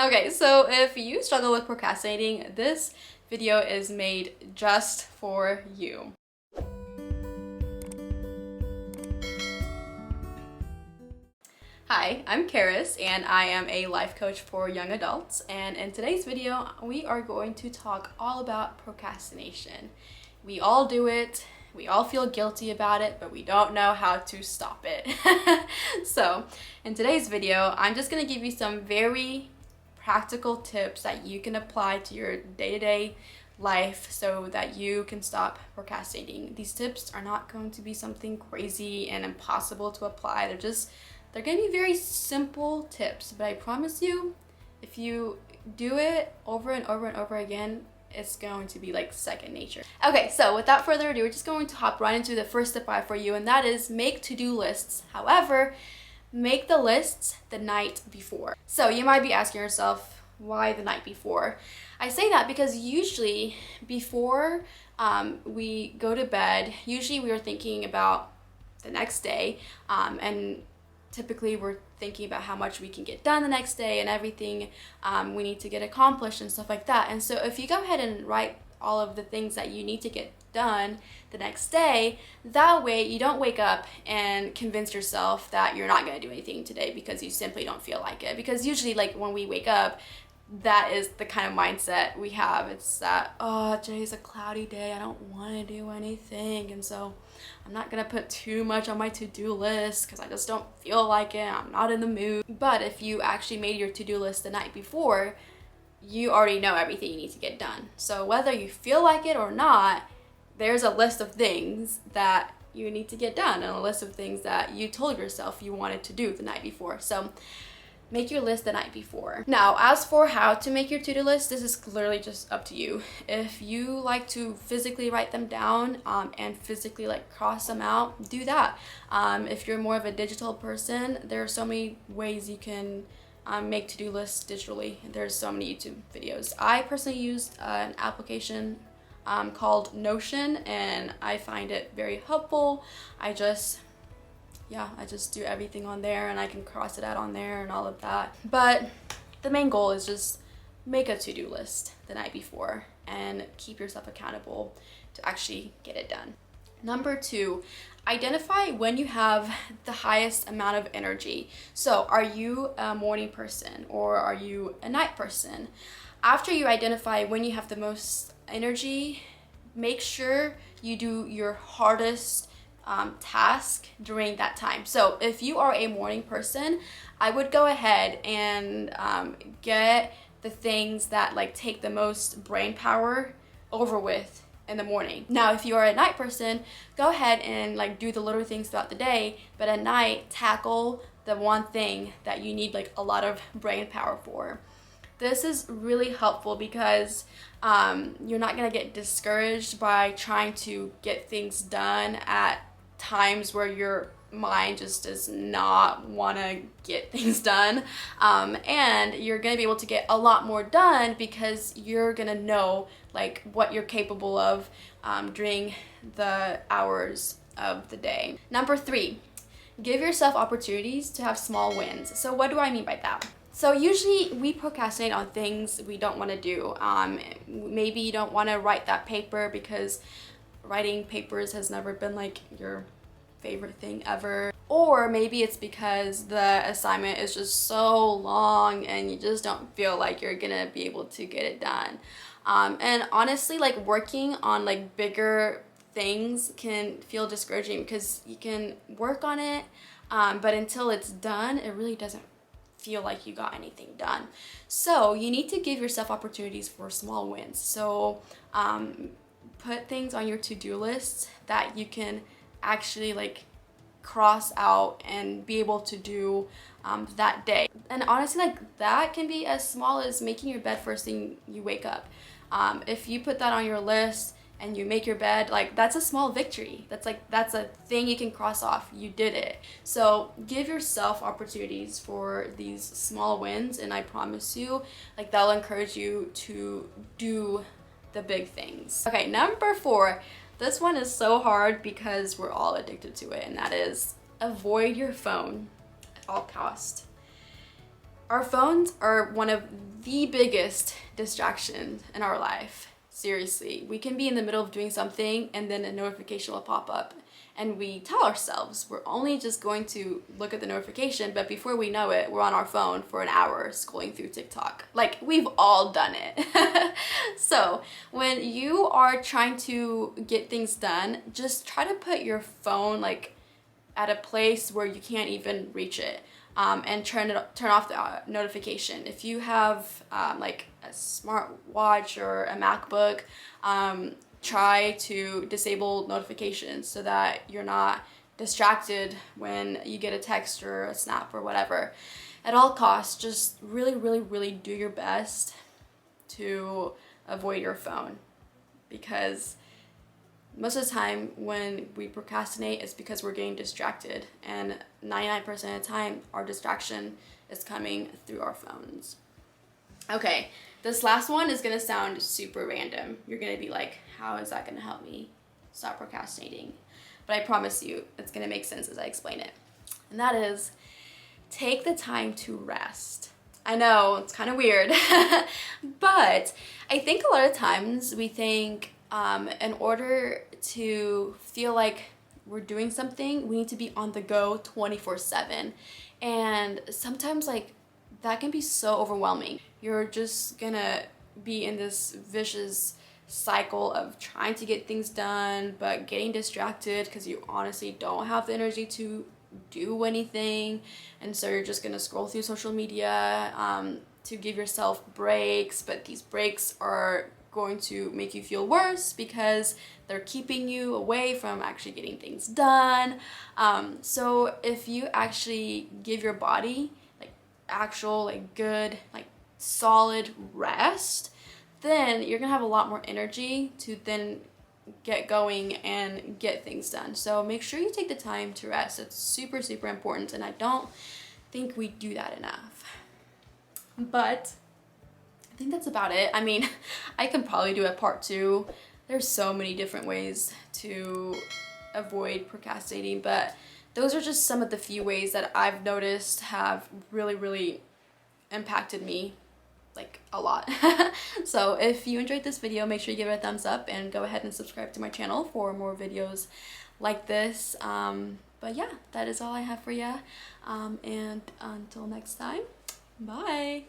Okay, so if you struggle with procrastinating, this video is made just for you. Hi, I'm Karis and I am a life coach for young adults, and in today's video we are going to talk all about procrastination. We all do it, we all feel guilty about it, but we don't know how to stop it. So in today's video I'm just going to give you some very practical tips that you can apply to your day-to-day life so that you can stop procrastinating. These tips are not going to be something crazy and impossible to apply. They're going to be very simple tips, but I promise you, if you do it over and over and over again, it's going to be like second nature. Okay, so without further ado, we're just going to hop right into the first tip I have for you, and that is make to-do lists. However, make the lists the night before. So you might be asking yourself, why the night before? I say that because usually before we go to bed, usually we are thinking about the next day, and typically we're thinking about how much we can get done the next day and everything we need to get accomplished and stuff like that. And so if you go ahead and write all of the things that you need to get done the next day, that way you don't wake up and convince yourself that you're not going to do anything today because you simply don't feel like it. Because usually, like, when we wake up, that is the kind of mindset we have. It's that, oh, today's a cloudy day, I don't want to do anything, and so I'm not gonna put too much on my to-do list because I just don't feel like it, I'm not in the mood. But if you actually made your to-do list the night before, you already know everything you need to get done. So whether you feel like it or not, there's a list of things that you need to get done and a list of things that you told yourself you wanted to do the night before. So make your list the night before. Now, as for how to make your to-do list, this is clearly just up to you. If you like to physically write them down and physically like cross them out, do that. If you're more of a digital person, there are so many ways you can make to-do lists digitally. There's so many YouTube videos. I personally used an application called Notion, and I find it very helpful. I just do everything on there, and I can cross it out on there and all of that. But the main goal is just make a to-do list the night before and keep yourself accountable to actually get it done. Number 2, identify when you have the highest amount of energy. So are you a morning person or are you a night person? After you identify when you have the most energy, make sure you do your hardest task during that time. So if you are a morning person, I would go ahead and get the things that like take the most brain power over with in the morning. Now, if you are a night person, go ahead and like do the little things throughout the day, but at night tackle the one thing that you need like a lot of brain power for. This is really helpful because you're not gonna get discouraged by trying to get things done at times where your mind just does not want to get things done, and you're going to be able to get a lot more done because you're going to know like what you're capable of during the hours of the day. Number 3, give yourself opportunities to have small wins. So what do I mean by that? So usually we procrastinate on things we don't want to do. Maybe you don't want to write that paper because writing papers has never been like your favorite thing ever. Or maybe it's because the assignment is just so long and you just don't feel like you're gonna be able to get it done. And honestly, like working on like bigger things can feel discouraging because you can work on it, but until it's done, it really doesn't feel like you got anything done. So you need to give yourself opportunities for small wins. So put things on your to-do list that you can actually like cross out and be able to do that day. And honestly, like that can be as small as making your bed first thing you wake up. If you put that on your list and you make your bed, like that's a small victory. That's a thing you can cross off. You did it. So give yourself opportunities for these small wins, and I promise you, like that'll encourage you to do the big things. Okay, number 4. This one is so hard because we're all addicted to it, and that is avoid your phone at all costs. Our phones are one of the biggest distractions in our life. Seriously, we can be in the middle of doing something and then a notification will pop up and we tell ourselves we're only just going to look at the notification, but before we know it, we're on our phone for an hour scrolling through TikTok. Like, we've all done it. So when you are trying to get things done, just try to put your phone like at a place where you can't even reach it. And turn off the notification. If you have like a smart watch or a MacBook, try to disable notifications so that you're not distracted when you get a text or a snap or whatever. At all costs, just really do your best to avoid your phone, because most of the time when we procrastinate, it's because we're getting distracted, and 99% of the time our distraction is coming through our phones. Okay, this last one is gonna sound super random. You're gonna be like, how is that gonna help me stop procrastinating? But I promise you, it's gonna make sense as I explain it. And that is, take the time to rest. I know, it's kind of weird, but I think a lot of times we think, in order to feel like we're doing something, we need to be on the go 24/7. And sometimes like that can be so overwhelming. You're just gonna be in this vicious cycle of trying to get things done, but getting distracted because you honestly don't have the energy to do anything. And so you're just gonna scroll through social media to give yourself breaks, but these breaks are going to make you feel worse because they're keeping you away from actually getting things done. So if you actually give your body like actual like good like solid rest, then you're gonna have a lot more energy to then get going and get things done. So make sure you take the time to rest. It's super important, and I don't think we do that enough. But I think that's about it. I mean, I can probably do a part 2. There's so many different ways to avoid procrastinating, but those are just some of the few ways that I've noticed have really impacted me like a lot. So if you enjoyed this video, make sure you give it a thumbs up and go ahead and subscribe to my channel for more videos like this. But yeah, that is all I have for you. And until next time, bye.